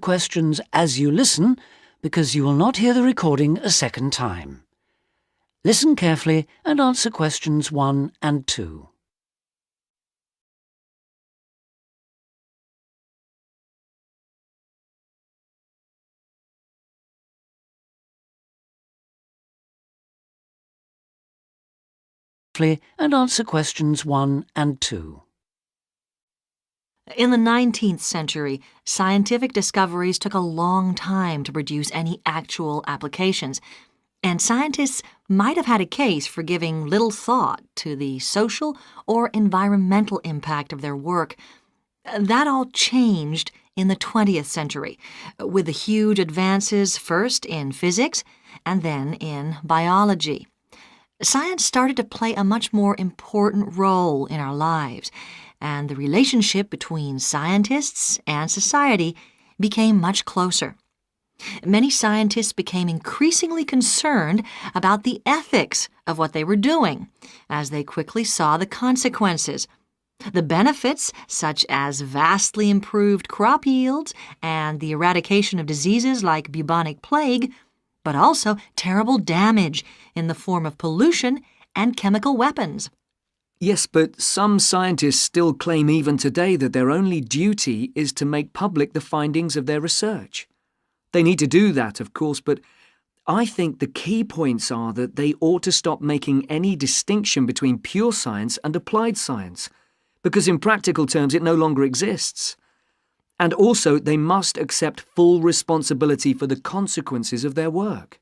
questions as you listen, because you will not hear the recording a second time. Listen carefully and answer questions 1 and 2. And answer questions 1 and 2. In the 19th century, scientific discoveries took a long time to produce any actual applications, and scientists might have had a case for giving little thought to the social or environmental impact of their work. That all changed in the 20th century, with the huge advances first in physics and then in biology. Science started to play a much more important role in our lives, and the relationship between scientists and society became much closer. Many scientists became increasingly concerned about the ethics of what they were doing, as they quickly saw the consequences. The benefits, such as vastly improved crop yields and the eradication of diseases like bubonic plague, but also terrible damage in the form of pollution and chemical weapons. Yes, but some scientists still claim even today that their only duty is to make public the findings of their research. They need to do that, of course, but I think the key points are that they ought to stop making any distinction between pure science and applied science, because in practical terms it no longer exists. And also they must accept full responsibility for the consequences of their work.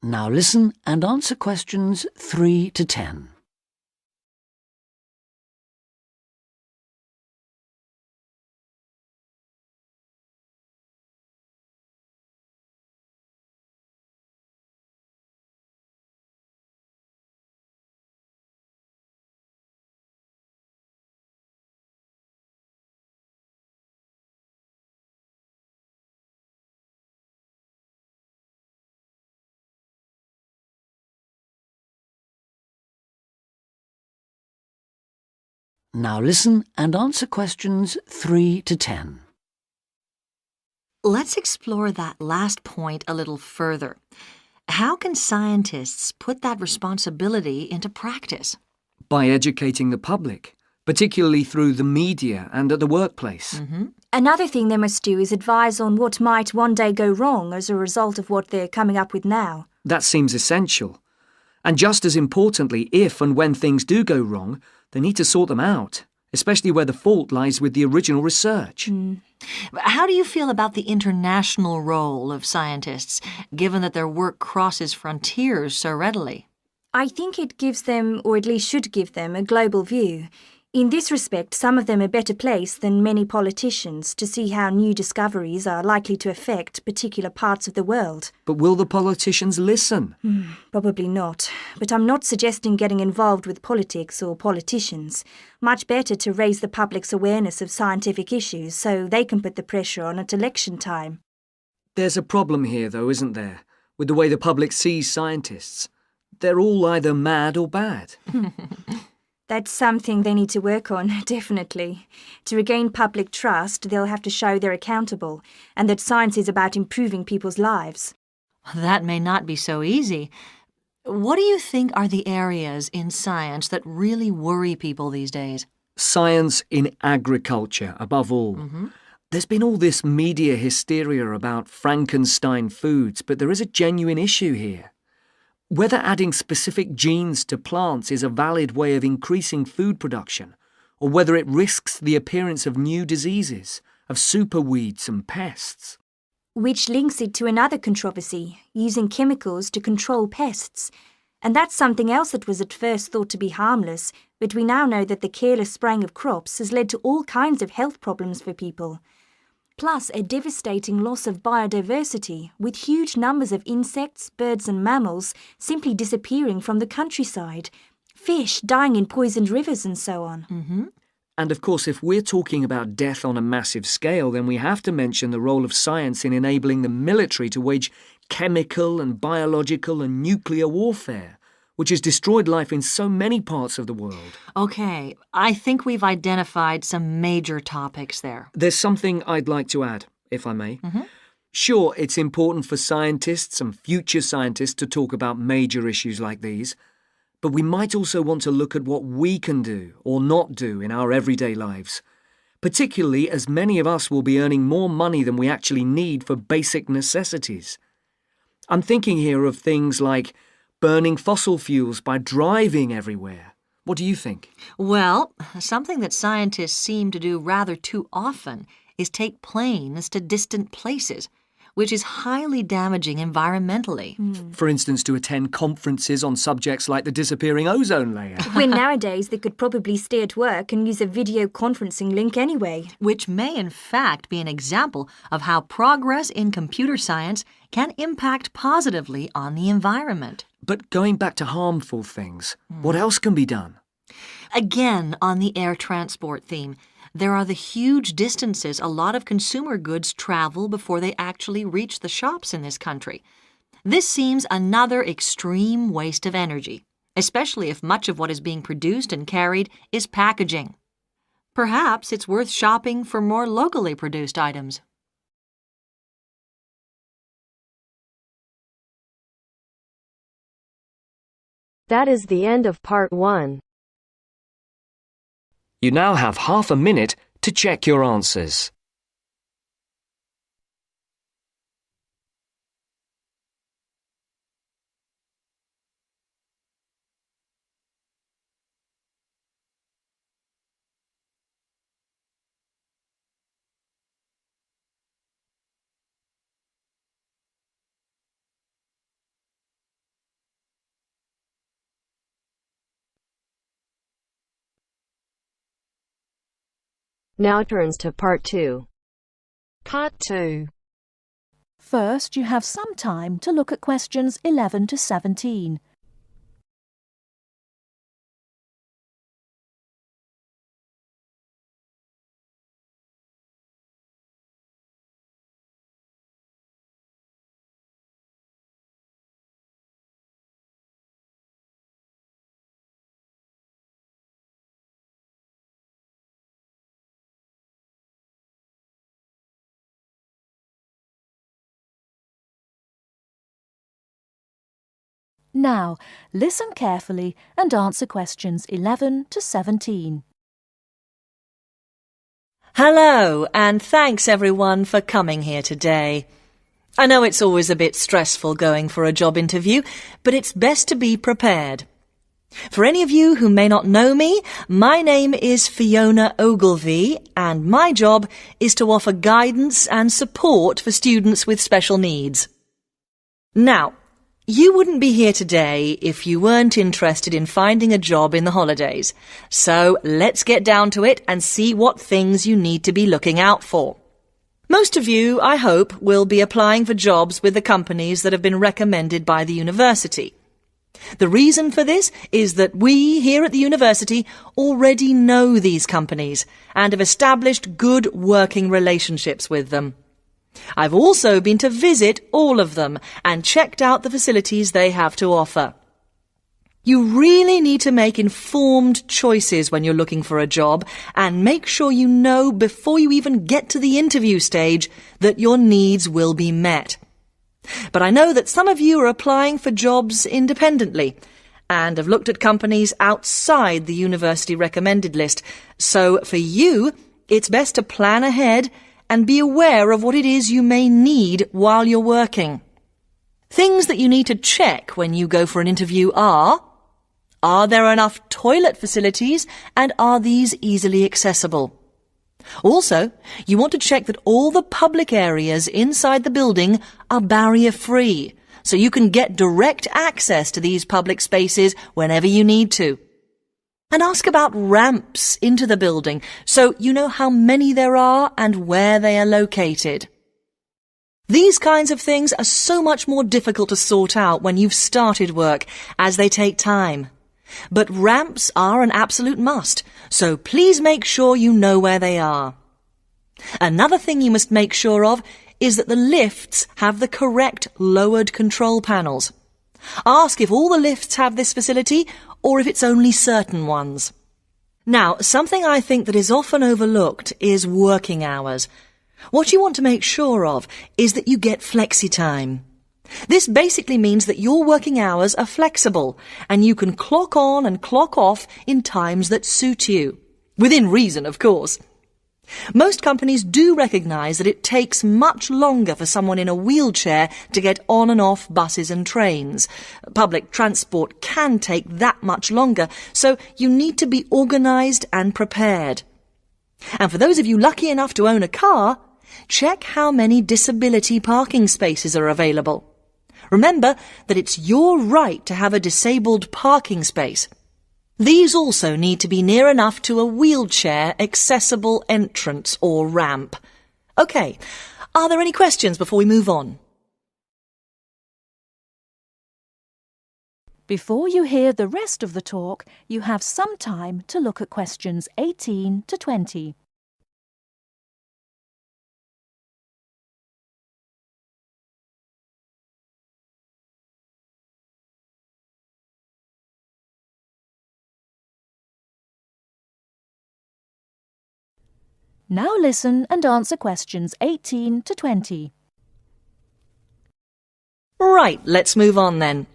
Now listen and answer questions 3 to 10. Now listen and answer questions 3 to 10. Let's explore that last point a little further. How can scientists put that responsibility into practice? By educating the public, particularly through the media and at the workplace. Another thing they must do is advise on what might one day go wrong as a result of what they're coming up with now. That seems essential. And just as importantly, if and when things do go wrong, they need to sort them out, especially where the fault lies with the original research. How do you feel about the international role of scientists, given that their work crosses frontiers so readily? I think it gives them, or at least should give them, a global view. In this respect, some of them are better placed than many politicians to see how new discoveries are likely to affect particular parts of the world. But will the politicians listen? Probably not. But I'm not suggesting getting involved with politics or politicians. Much better to raise the public's awareness of scientific issues so they can put the pressure on at election time. There's a problem here, though, isn't there, with the way the public sees scientists. They're all either mad or bad. That's something they need to work on, definitely. To regain public trust, they'll have to show they're accountable, and that science is about improving people's lives. That may not be so easy. What do you think are the areas in science that really worry people these days? Science in agriculture, above all. There's been all this media hysteria about Frankenstein foods, but there is a genuine issue here. Whether adding specific genes to plants is a valid way of increasing food production, or whether it risks the appearance of new diseases, of superweeds and pests. Which links it to another controversy, using chemicals to control pests. And that's something else that was at first thought to be harmless, but we now know that the careless spraying of crops has led to all kinds of health problems for people. Plus a devastating loss of biodiversity, with huge numbers of insects, birds and mammals simply disappearing from the countryside, fish dying in poisoned rivers and so on. And of course, if we're talking about death on a massive scale, then we have to mention the role of science in enabling the military to wage chemical and biological and nuclear warfare, which has destroyed life in so many parts of the world. Okay, I think we've identified some major topics there. There's something I'd like to add, if I may. Sure, it's important for scientists and future scientists to talk about major issues like these, but we might also want to look at what we can do or not do in our everyday lives, particularly as many of us will be earning more money than we actually need for basic necessities. I'm thinking here of things like burning fossil fuels by driving everywhere. What do you think? Well, something that scientists seem to do rather too often is take planes to distant places, which is highly damaging environmentally. For instance, to attend conferences on subjects like the disappearing ozone layer. When nowadays they could probably stay at work and use a video conferencing link anyway. Which may in fact be an example of how progress in computer science can impact positively on the environment. But going back to harmful things, what else can be done? Again, on the air transport theme, there are the huge distances a lot of consumer goods travel before they actually reach the shops in this country. This seems another extreme waste of energy, especially if much of what is being produced and carried is packaging. Perhaps it's worth shopping for more locally produced items. That is the end of part 1. You now have half a minute to check your answers. Now turns to part 2. Part 2. First, you have some time to look at questions 11 to 17. Now, listen carefully and answer questions 11 to 17. Hello, and thanks everyone for coming here today. I know it's always a bit stressful going for a job interview, but it's best to be prepared. For any of you who may not know me, my name is Fiona Ogilvie, and my job is to offer guidance and support for students with special needs. Now, you wouldn't be here today if you weren't interested in finding a job in the holidays. So let's get down to it and see what things you need to be looking out for. Most of you, I hope, will be applying for jobs with the companies that have been recommended by the university. The reason for this is that we here at the university already know these companies and have established good working relationships with them. I've also been to visit all of them and checked out the facilities they have to offer. You really need to make informed choices when you're looking for a job and make sure you know before you even get to the interview stage that your needs will be met. But I know that some of you are applying for jobs independently and have looked at companies outside the university recommended list. So for you, it's best to plan ahead and be aware of what it is you may need while you're working. Things that you need to check when you go for an interview are there enough toilet facilities and are these easily accessible? Also, you want to check that all the public areas inside the building are barrier-free, so you can get direct access to these public spaces whenever you need to. And ask about ramps into the building, so you know how many there are and where they are located. These kinds of things are so much more difficult to sort out when you've started work, as they take time. But ramps are an absolute must, so please make sure you know where they are. Another thing you must make sure of is that the lifts have the correct lowered control panels. Ask if all the lifts have this facility or if it's only certain ones. Now, something I think that is often overlooked is working hours. What you want to make sure of is that you get flexi time. This basically means that your working hours are flexible and you can clock on and clock off in times that suit you. Within reason, of course. Most companies do recognise that it takes much longer for someone in a wheelchair to get on and off buses and trains. Public transport can take that much longer, so you need to be organised and prepared. And for those of you lucky enough to own a car, check how many disability parking spaces are available. Remember that it's your right to have a disabled parking space. These also need to be near enough to a wheelchair-accessible entrance or ramp. OK, are there any questions before we move on? Before you hear the rest of the talk, you have some time to look at questions 18 to 20. Now listen and answer questions 18 to 20. Right, let's move on then.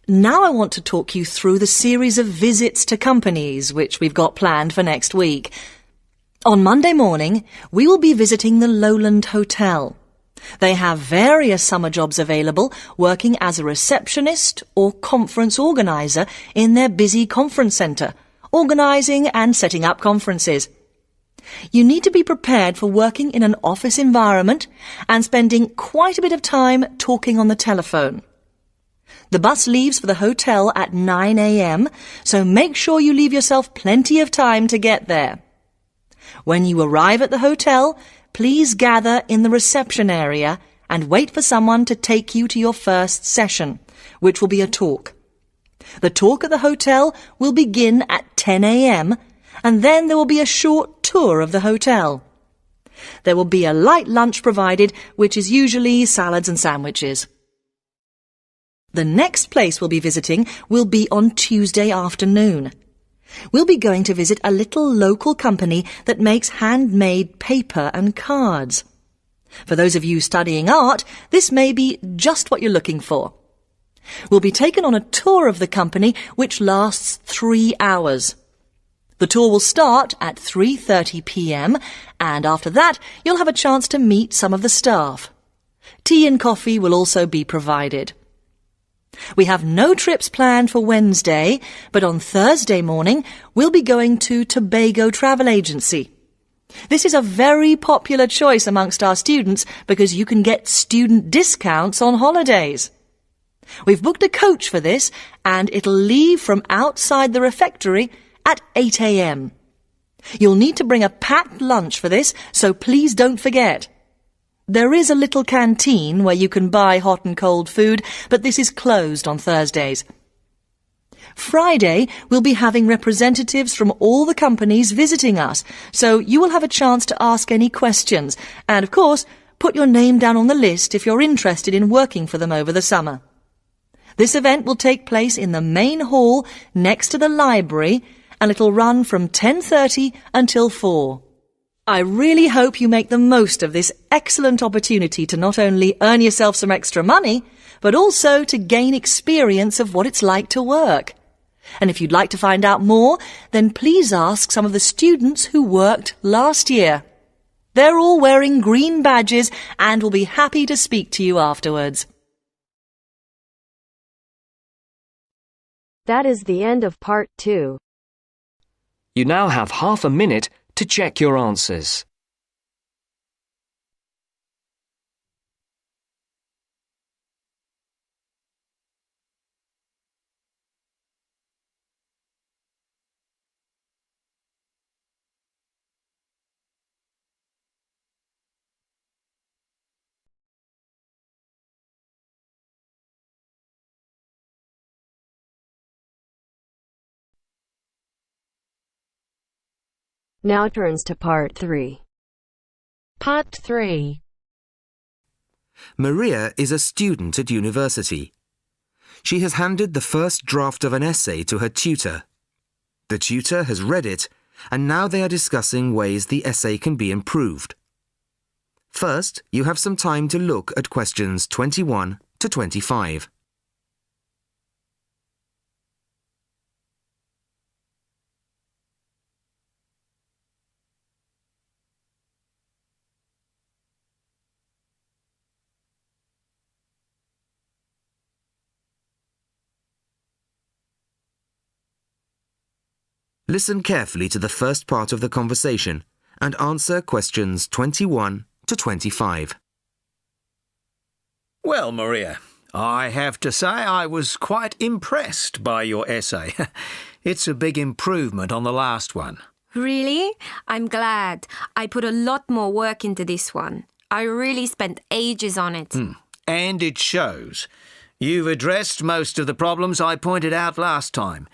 Now I want to talk you through the series of visits to companies which we've got planned for next week. On Monday morning, we will be visiting the Lowland Hotel. They have various summer jobs available, working as a receptionist or conference organiser in their busy conference centre, organising and setting up conferences. You need to be prepared for working in an office environment and spending quite a bit of time talking on the telephone. The bus leaves for the hotel at 9 a.m, so make sure you leave yourself plenty of time to get there. When you arrive at the hotel, please gather in the reception area and wait for someone to take you to your first session, which will be a talk. The talk at the hotel will begin at 10 a.m, and then there will be a short tour of the hotel. There will be a light lunch provided, which is usually salads and sandwiches. The next place we'll be visiting will be on Tuesday afternoon. We'll be going to visit a little local company that makes handmade paper and cards. For those of you studying art, this may be just what you're looking for. We'll be taken on a tour of the company which lasts 3 hours. The tour will start at 3:30 p.m. and after that you'll have a chance to meet some of the staff. Tea and coffee will also be provided. We have no trips planned for Wednesday, but on Thursday morning we'll be going to Tobago Travel Agency. This is a very popular choice amongst our students because you can get student discounts on holidays. We've booked a coach for this and it'll leave from outside the refectory at 8 a.m. You'll need to bring a packed lunch for this, so please don't forget. There is a little canteen where you can buy hot and cold food, but this is closed on Thursdays. Friday, we'll be having representatives from all the companies visiting us, so you will have a chance to ask any questions, and of course, put your name down on the list if you're interested in working for them over the summer. This event will take place in the main hall next to the library, and it'll run from 10:30 until 4. I really hope you make the most of this excellent opportunity to not only earn yourself some extra money, but also to gain experience of what it's like to work. And if you'd like to find out more, then please ask some of the students who worked last year. They're all wearing green badges and will be happy to speak to you afterwards. That is the end of part 2. You now have half a minute to check your answers. Now turns to part 3. Part 3. Maria is a student at university. She has handed the first draft of an essay to her tutor. The tutor has read it, and now they are discussing ways the essay can be improved. First, you have some time to look at questions 21 to 25. Listen carefully to the first part of the conversation and answer questions 21 to 25. Well, Maria, I have to say I was quite impressed by your essay. It's a big improvement on the last one. Really? I'm glad. I put a lot more work into this one. I really spent ages on it. And it shows. You've addressed most of the problems I pointed out last time.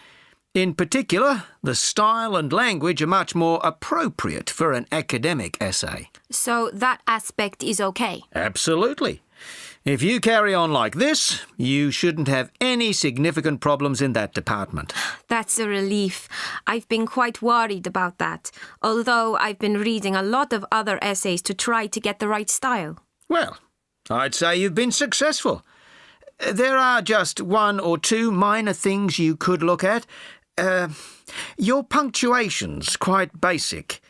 In particular, the style and language are much more appropriate for an academic essay. So that aspect is okay? Absolutely. If you carry on like this, you shouldn't have any significant problems in that department. That's a relief. I've been quite worried about that, although I've been reading a lot of other essays to try to get the right style. Well, I'd say you've been successful. There are just one or two minor things you could look at. Your punctuation's quite basic.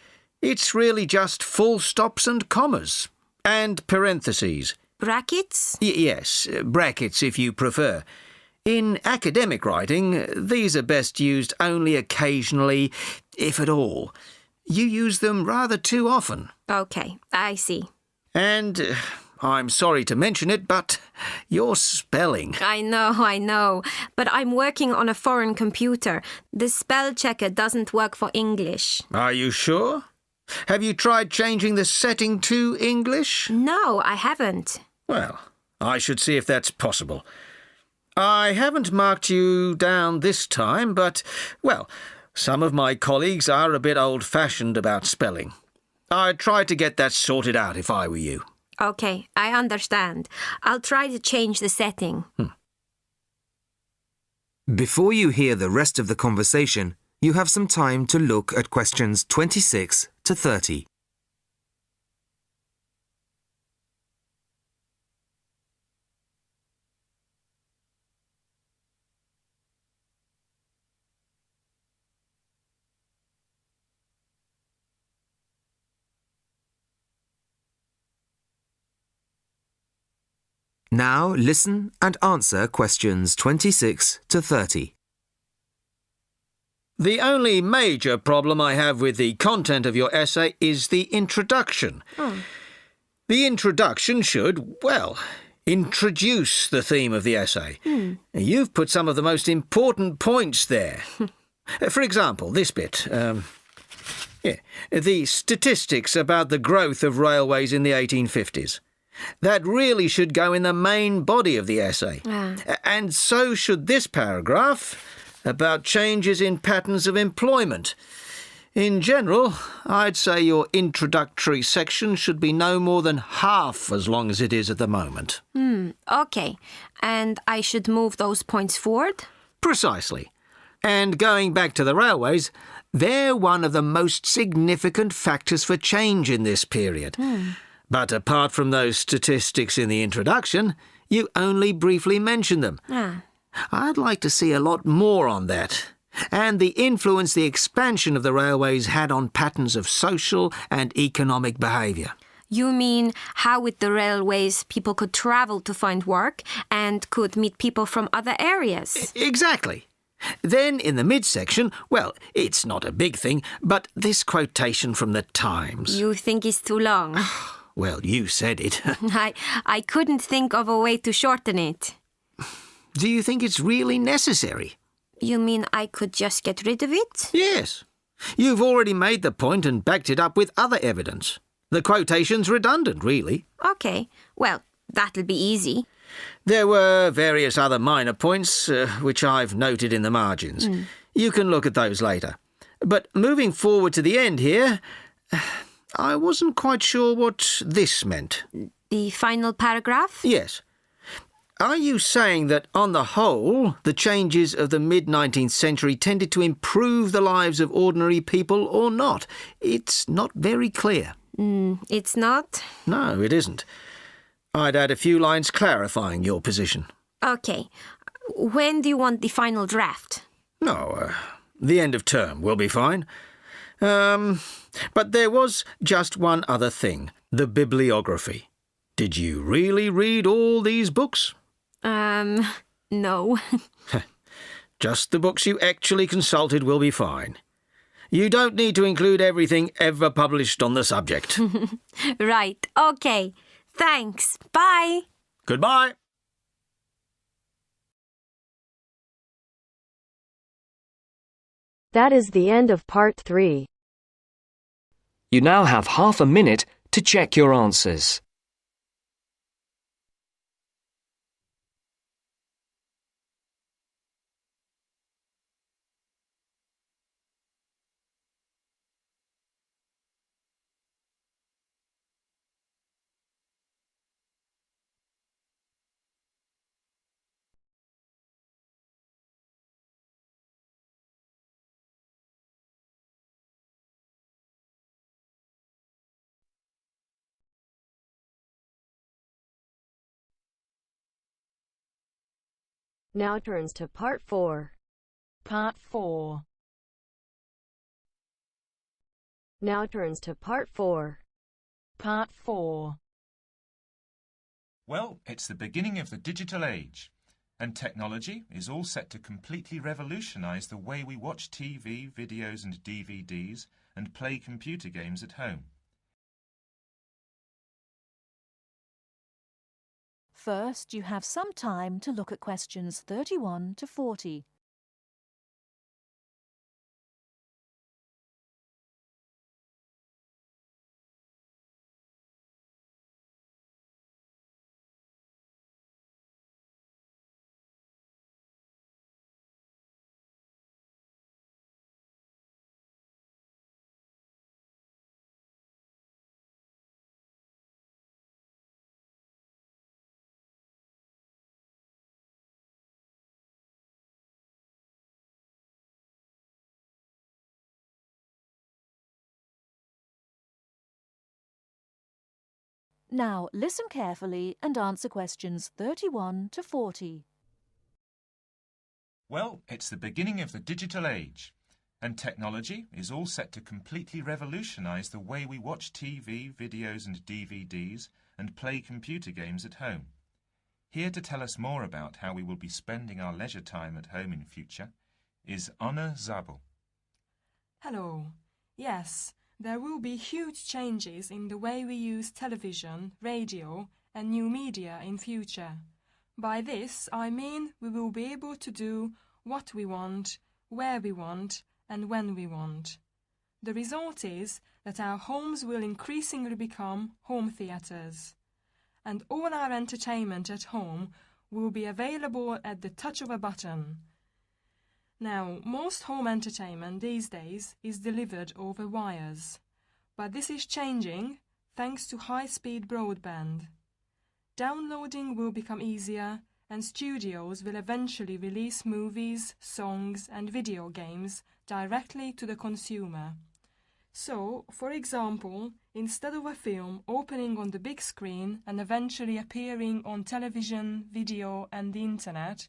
It's really just full stops and commas. And parentheses. Brackets? Yes, brackets if you prefer. In academic writing, these are best used only occasionally, if at all. You use them rather too often. Okay, I see. And I'm sorry to mention it, but your spelling. I know. But I'm working on a foreign computer. The spell checker doesn't work for English. Are you sure? Have you tried changing the setting to English? No, I haven't. Well, I should see if that's possible. I haven't marked you down this time, but, well, some of my colleagues are a bit old-fashioned about spelling. I'd try to get that sorted out if I were you. Okay, I understand. I'll try to change the setting. Before you hear the rest of the conversation, you have some time to look at questions 26 to 30. Now listen and answer questions 26 to 30. The only major problem I have with the content of your essay is the introduction. The introduction should, well, introduce the theme of the essay. You've put some of the most important points there. For example, this bit. The statistics about the growth of railways in the 1850s. That really should go in the main body of the essay. And so should this paragraph about changes in patterns of employment. In general, I'd say your introductory section should be no more than half as long as it is at the moment. Okay. And I should move those points forward? Precisely. And going back to the railways, they're one of the most significant factors for change in this period. But apart from those statistics in the introduction, you only briefly mention them. I'd like to see a lot more on that, and the influence the expansion of the railways had on patterns of social and economic behaviour. You mean how with the railways people could travel to find work and could meet people from other areas? Exactly. Then in the midsection, well, it's not a big thing, but this quotation from the Times. You think it's too long? Well, you said it. I couldn't think of a way to shorten it. Do you think it's really necessary? You mean I could just get rid of it? Yes. You've already made the point and backed it up with other evidence. The quotation's redundant, really. Okay. Well, that'll be easy. There were various other minor points, which I've noted in the margins. You can look at those later. But moving forward to the end here, I wasn't quite sure what this meant. The final paragraph? Yes. Are you saying that, on the whole, the changes of the mid-19th century tended to improve the lives of ordinary people or not? It's not very clear. It's not? No, it isn't. I'd add a few lines clarifying your position. Okay. When do you want the final draft? No, the end of term will be fine. But there was just one other thing, the bibliography. Did you really read all these books? No. Just the books you actually consulted will be fine. You don't need to include everything ever published on the subject. Right, okay. Thanks. Bye. Goodbye. That is the end of part 3. You now have half a minute to check your answers. Now turns to part 4. Part 4. Now turns to part 4. Part 4. Well, it's the beginning of the digital age, and technology is all set to completely revolutionise the way we watch TV, videos and DVDs and play computer games at home. First, you have some time to look at questions 31 to 40. Now listen carefully and answer questions 31 to 40. Well, it's the beginning of the digital age, and technology is all set to completely revolutionise the way we watch TV, videos and DVDs and play computer games at home. Here to tell us more about how we will be spending our leisure time at home in future is Anna Zabel. Hello. Yes, there will be huge changes in the way we use television, radio and new media in future. By this, I mean we will be able to do what we want, where we want and when we want. The result is that our homes will increasingly become home theatres, and all our entertainment at home will be available at the touch of a button. Now, most home entertainment these days is delivered over wires, but this is changing thanks to high-speed broadband. Downloading will become easier, and studios will eventually release movies, songs and video games directly to the consumer. So, for example, instead of a film opening on the big screen and eventually appearing on television, video and the internet,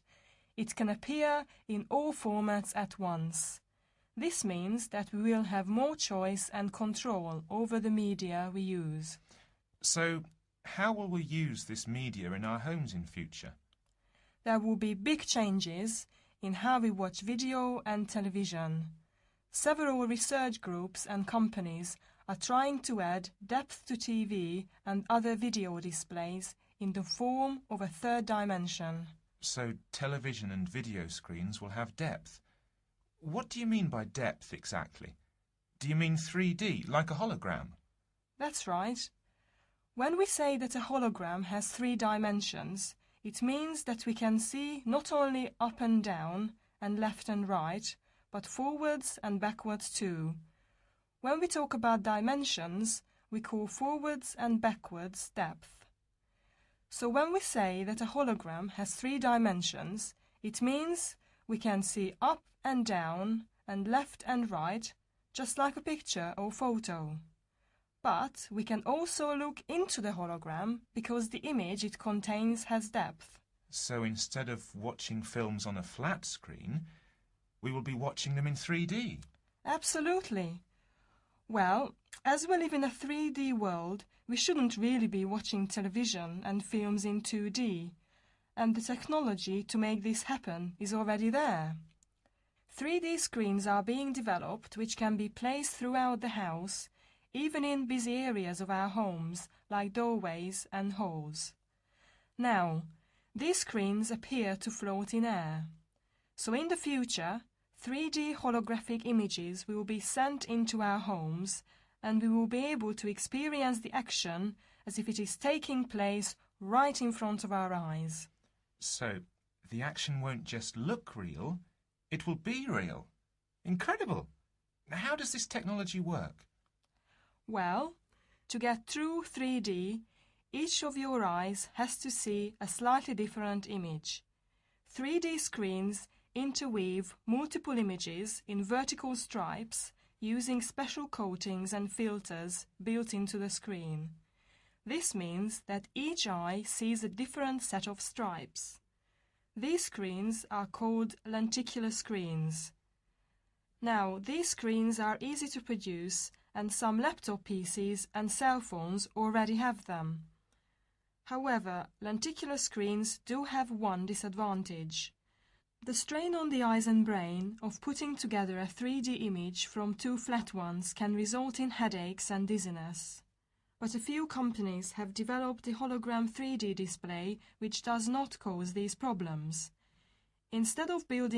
it can appear in all formats at once. This means that we will have more choice and control over the media we use. So, how will we use this media in our homes in future? There will be big changes in how we watch video and television. Several research groups and companies are trying to add depth to TV and other video displays in the form of a third dimension. So television and video screens will have depth. What do you mean by depth exactly? Do you mean 3D, like a hologram? That's right. When we say that a hologram has 3 dimensions, it means that we can see not only up and down and left and right, but forwards and backwards too. When we talk about dimensions, we call forwards and backwards depth. So when we say that a hologram has 3 dimensions, it means we can see up and down and left and right, just like a picture or photo. But we can also look into the hologram because the image it contains has depth. So instead of watching films on a flat screen, we will be watching them in 3D. Absolutely. Well, as we live in a 3D world, we shouldn't really be watching television and films in 2D, and the technology to make this happen is already there. 3D screens are being developed which can be placed throughout the house, even in busy areas of our homes like doorways and halls. Now, these screens appear to float in air. So in the future, 3D holographic images will be sent into our homes and we will be able to experience the action as if it is taking place right in front of our eyes. So the action won't just look real, it will be real. Incredible! How does this technology work? Well, to get true 3D, each of your eyes has to see a slightly different image. 3D screens interweave multiple images in vertical stripes using special coatings and filters built into the screen. This means that each eye sees a different set of stripes. These screens are called lenticular screens. Now, these screens are easy to produce and some laptop PCs and cell phones already have them. However, lenticular screens do have one disadvantage. The strain on the eyes and brain of putting together a 3D image from 2 flat ones can result in headaches and dizziness. But a few companies have developed a hologram 3D display which does not cause these problems. Instead of building